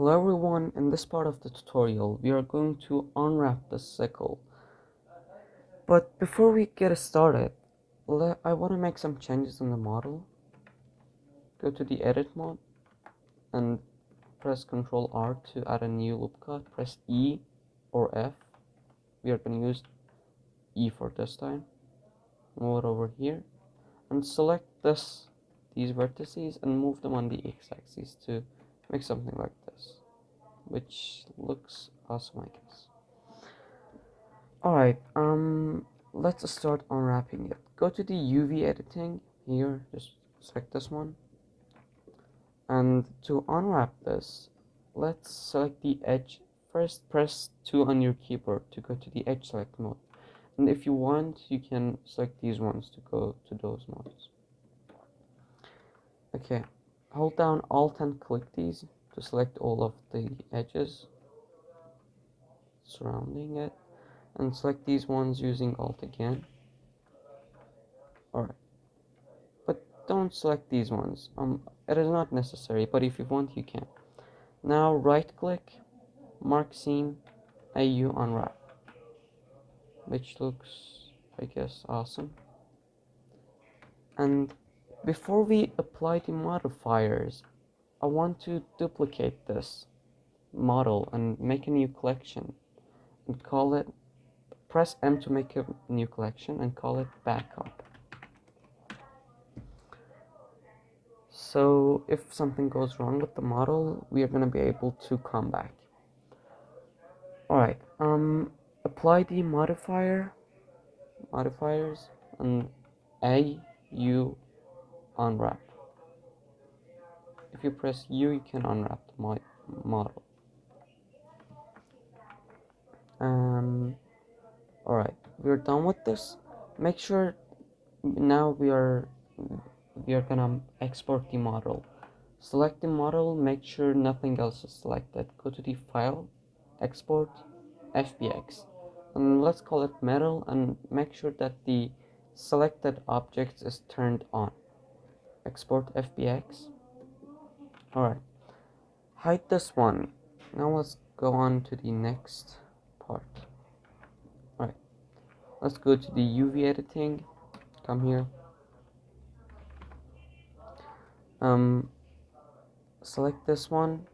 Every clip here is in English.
Hello everyone, in this part of the tutorial we are going to unwrap the sickle. But before we get started, I want to make some changes in the model. Go to the edit mode and press Ctrl R to add a new loop cut. Press E or F. We are going to use E for this time. Move it over here and select these vertices and move them on the x-axis to make something like this, which looks awesome, I guess. Alright, let's start unwrapping it. Go to the UV editing here, just select this one. And to unwrap this, let's select the edge. First, press 2 on your keyboard to go to the edge select mode. And if you want, you can select these ones to go to those modes. Okay, hold down Alt and click these to select all of the edges surrounding it. And select these ones using Alt again. Alright, but don't select these ones. It is not necessary, but if you want, you can. Now right click, mark seam, AU unwrap, which looks, I guess, awesome. And before we apply the modifiers, I want to duplicate this model and make a new collection and call it, press M to make a new collection and call it backup. So if something goes wrong with the model, we are going to be able to come back. Alright, apply the modifiers and U unwrap. If you press U, you can unwrap the model. Alright, we're done with this. Make sure now we are gonna export the model. Select the model, make sure nothing else is selected. Go to the file, export, FBX, and let's call it metal, and make sure that the selected objects is turned on. Export FBX. Alright, hide this one. Now let's go on to the next part. Alright, let's go to the UV editing. Come here. Select this one.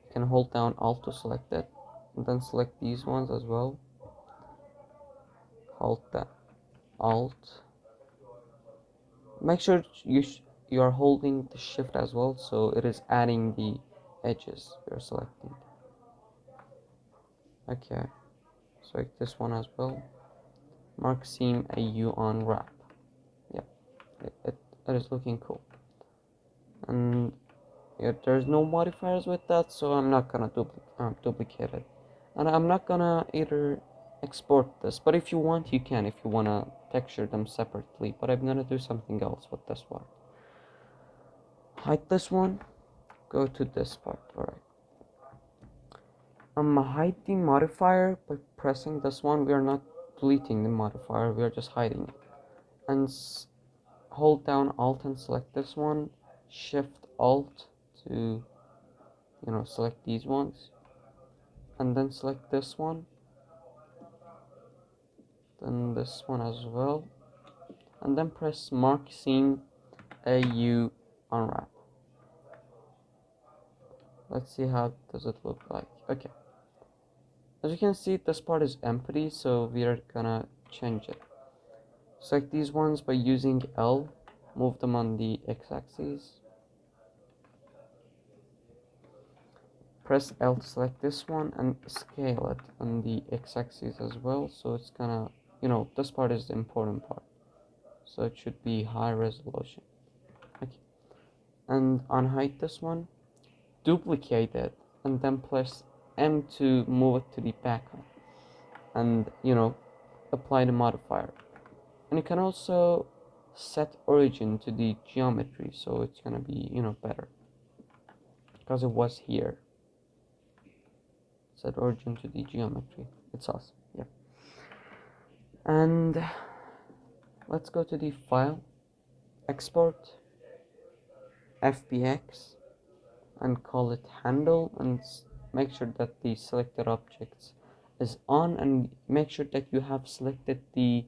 You can hold down Alt to select it, and then select these ones as well. Hold that Alt. Make sure you are holding the Shift as well, so it is adding the edges you're selecting. Okay, select this one as well. Mark seam AU unwrap. Yeah, it is looking cool. And yeah, there's no modifiers with that, so I'm not gonna duplicate it, and I'm not gonna either export this, but if you want, you can, if you wanna texture them separately, but I'm gonna do something else with this one. Hide this one, go to this part. Alright, hide the modifier by pressing this one. We are not deleting the modifier, we are just hiding it, and hold down Alt and select this one, Shift Alt to select these ones, and then select this one, then this one as well, and then press mark seam AU unwrap. Let's see how does it look like. Okay, as you can see, this part is empty, so we are gonna change it. Select these ones by using L, move them on the x-axis. Press L to select this one and scale it on the x-axis as well, so it's gonna, this part is the important part, so it should be high resolution. Okay, and unhide this one, duplicate it, and then press M to move it to the backup, and apply the modifier. And you can also set origin to the geometry, so it's gonna be better, because it was here. Set origin to the geometry. It's awesome. Yeah. And let's go to the file, export, FBX, and call it handle, and make sure that the selected objects is on, and make sure that you have selected the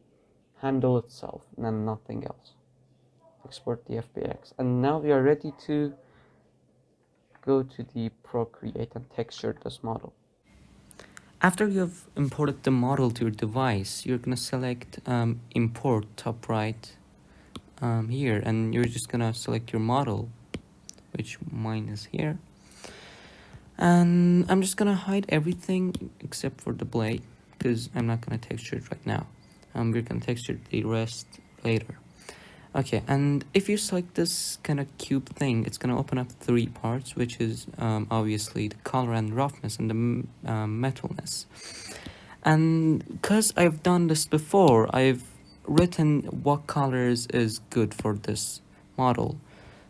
handle itself and nothing else. Export the FBX, and now we are ready to go to the Procreate and texture this model. After you've imported the model to your device, you're gonna select import top right here, and you're just gonna select your model, which mine is here. And I'm just gonna hide everything except for the blade, because I'm not gonna texture it right now. We're gonna texture the rest later. Okay, and if you select this kind of cube thing, it's gonna open up three parts, which is obviously the color and roughness and the metalness. And because I've done this before, I've written what colors is good for this model.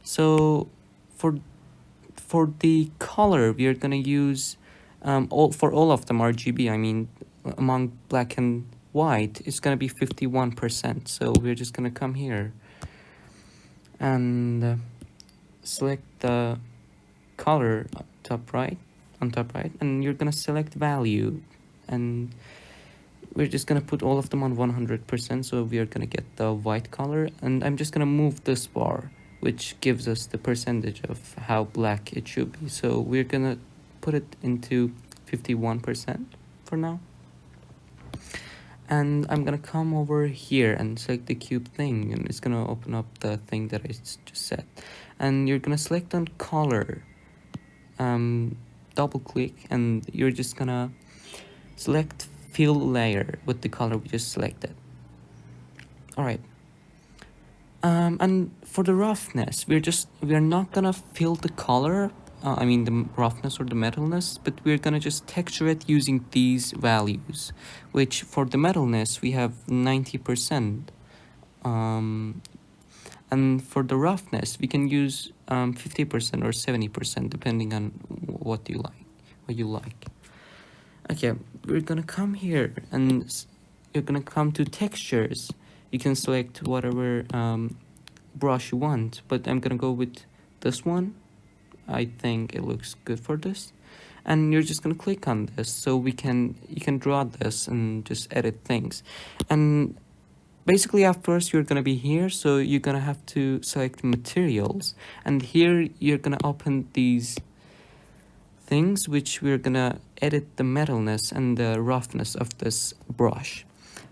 So for the color, we are gonna use all of them RGB. I mean, among black and white, it's gonna be 51%. So we're just gonna come here and select the color on top right, and you're gonna select value, and we're just gonna put all of them on 100%, so we are gonna get the white color, and I'm just gonna move this bar, which gives us the percentage of how black it should be. So we're gonna put it into 51% for now. And I'm gonna come over here and select the cube thing, and it's gonna open up the thing that I just set. And you're gonna select on color, double click, and you're just gonna select fill layer with the color we just selected. All right. And for the roughness, we're not gonna fill the color, I mean the roughness or the metalness, but we're gonna just texture it using these values, which for the metalness we have 90%, and for the roughness we can use 50% or 70% depending on what you like. Okay, we're gonna come here, and you're gonna come to textures. You can select whatever brush you want, but I'm gonna go with this one. I think it looks good for this, and you're just gonna click on this, so you can draw this and just edit things. And basically at first you're gonna be here, so you're gonna have to select materials, and here you're gonna open these things which we're gonna edit the metalness and the roughness of this brush.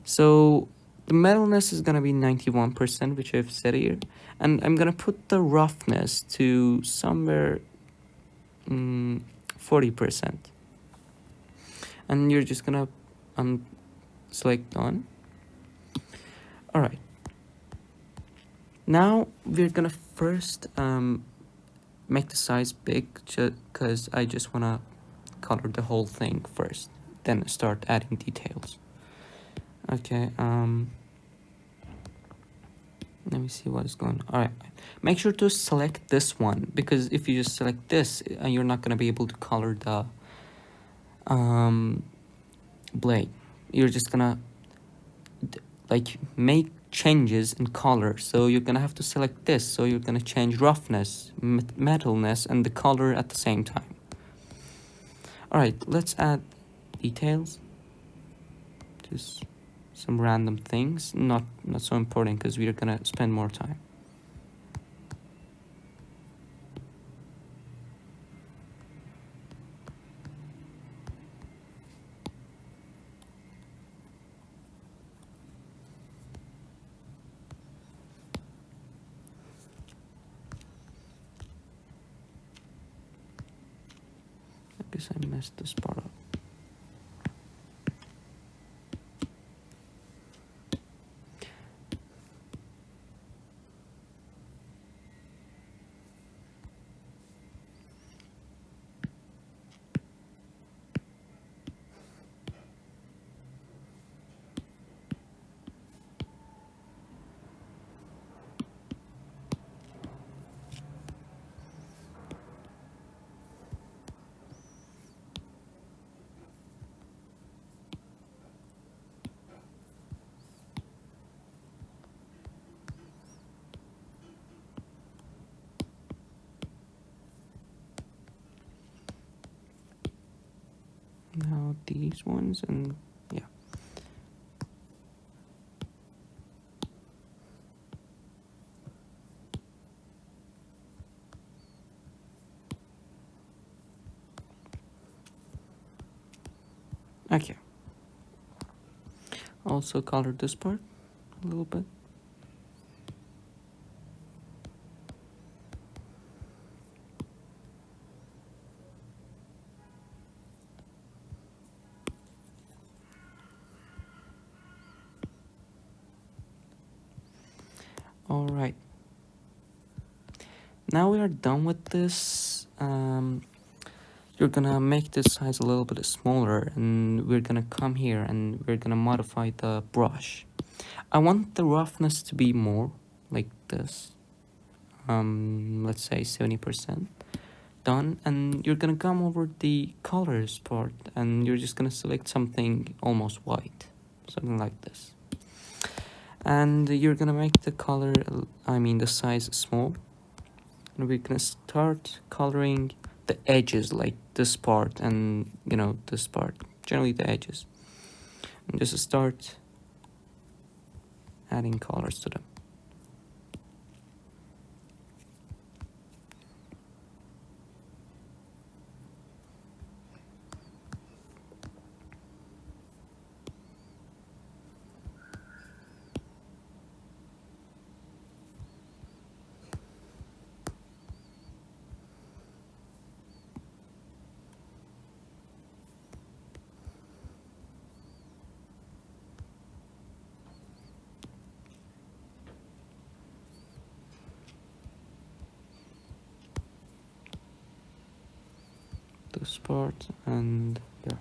So the metalness is gonna be 91%, which I've set here, and I'm gonna put the roughness to somewhere 40%, and you're just gonna select done. All right, now we're gonna first make the size big, because I just wanna color the whole thing first, then start adding details. Okay, let me see what is going on. All right, make sure to select this one, because if you just select this, you're not gonna be able to color the blade. You're just gonna like make changes in color, so you're gonna have to select this, so you're gonna change roughness, metalness, and the color at the same time. All right, let's add details, just some random things, not so important because we're gonna spend more time. I guess I messed this part up. these ones, and yeah. Okay. Also color this part a little bit. All right. Now we are done with this. You're gonna make this size a little bit smaller, and we're gonna come here and we're gonna modify the brush. I want the roughness to be more like this. Let's say 70% done, and you're gonna come over the colors part, and you're just gonna select something almost white, something like this. And you're gonna make the color, I mean the size small, and we're gonna start coloring the edges, like this part and this part, generally the edges, and just start adding colors to them. This part, and yeah.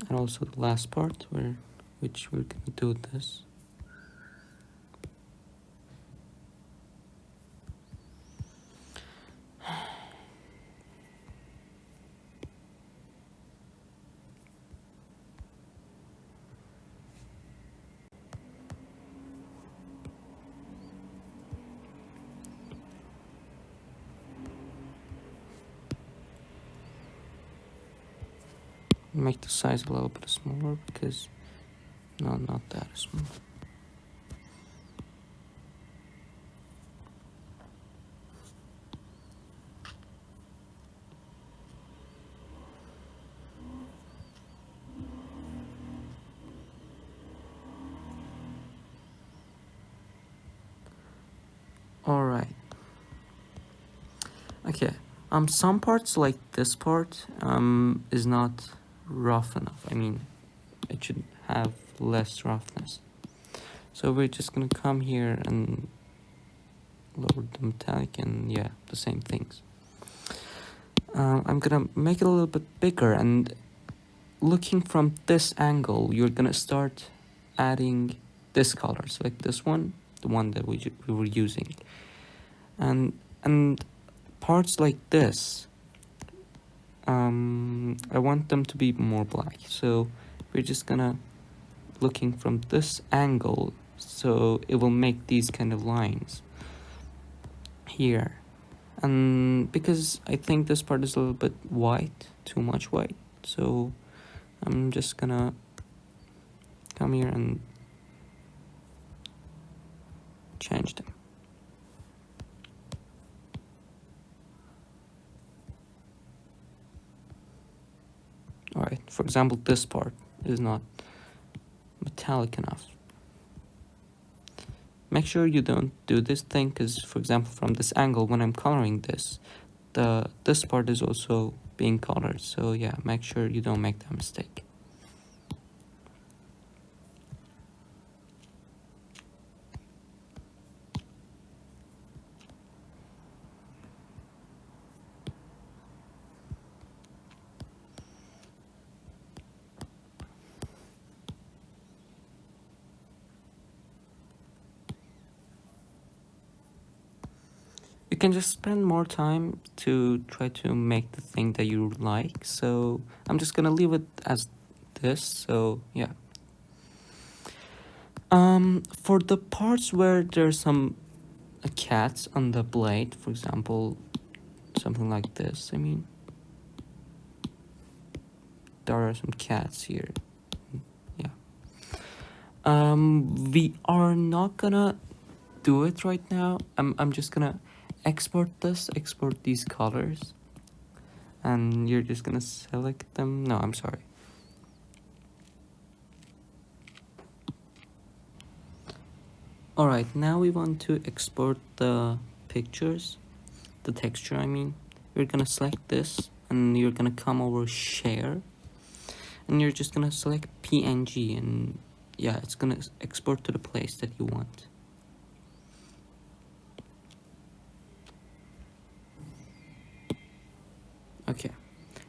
And also the last part which we're gonna do this. Make the size a little bit smaller, because no, not that small. All right. Okay. Some parts like this part is not rough enough. I mean, it should have less roughness. So we're just gonna come here and lower the metallic, and yeah, the same things. I'm gonna make it a little bit bigger, and looking from this angle, you're gonna start adding this color. Select this one, the one that we were using, and parts like this, I want them to be more black. So we're just gonna looking from this angle, so it will make these kind of lines here. And because I think this part is a little bit white, too much white, so I'm just gonna come here and change them. Alright, for example, this part is not metallic enough. Make sure you don't do this thing, because for example, from this angle, when I'm coloring this, this part is also being colored. So yeah, make sure you don't make that mistake. you can just spend more time to try to make the thing that you like. So I'm just gonna leave it as this. So yeah. For the parts where there's some cats on the blade, for example, something like this. I mean, there are some cats here. Yeah. We are not gonna do it right now. I'm just gonna export these colors, and you're just gonna select them. No, I'm sorry. Alright, now we want to export the pictures, the texture I mean. You're gonna select this, and you're gonna come over share, and you're just gonna select PNG, and yeah, it's gonna export to the place that you want. Okay,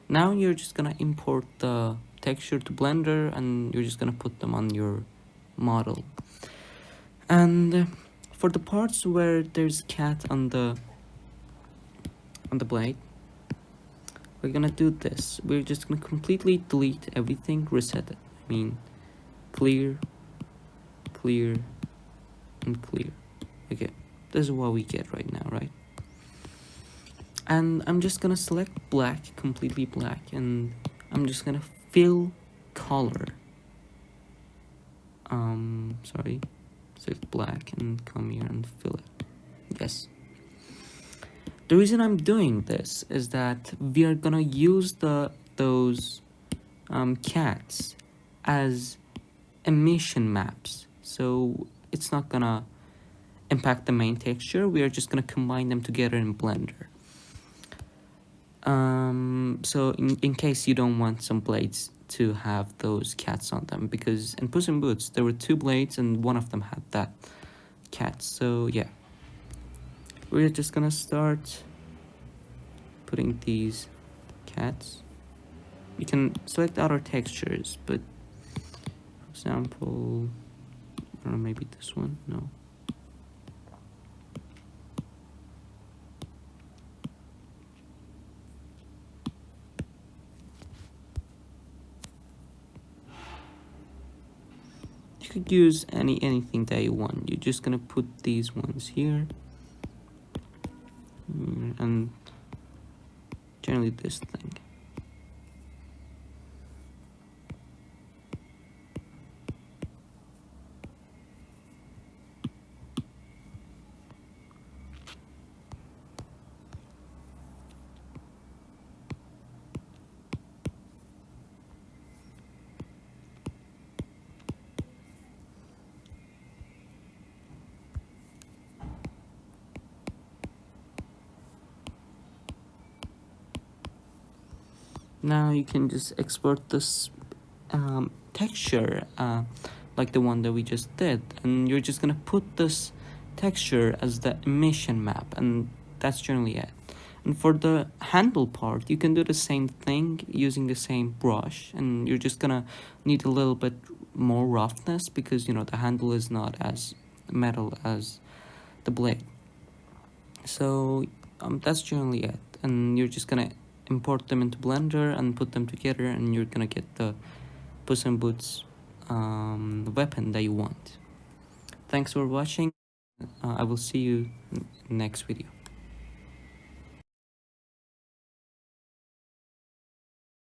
now you're just gonna import the texture to Blender, and you're just gonna put them on your model. And for the parts where there's cat on the blade, we're gonna do this. We're just gonna completely delete everything, reset it. I mean, clear, clear, and clear. Okay, this is what we get right now, right? And I'm just gonna select black, completely black, and I'm just gonna fill color. Sorry, select black and come here and fill it. Yes. The reason I'm doing this is that we are gonna use those cats as emission maps, so it's not gonna impact the main texture. We are just gonna combine them together in Blender. So in case you don't want some blades to have those cats on them, because in Puss in Boots there were 2 blades and one of them had that cat. So yeah, we're just gonna start putting these cats. You can select other textures, but for example, I don't know, maybe this one. No. You could use anything that you want. You're just gonna put these ones here, and generally this thing. Now you can just export this texture like the one that we just did, and you're just gonna put this texture as the emission map, and that's generally it. And for the handle part, you can do the same thing using the same brush, and you're just gonna need a little bit more roughness because the handle is not as metal as the blade. So that's generally it, and you're just gonna import them into Blender and put them together, and you're gonna get the Puss in Boots weapon that you want. Thanks for watching. I will see you next video.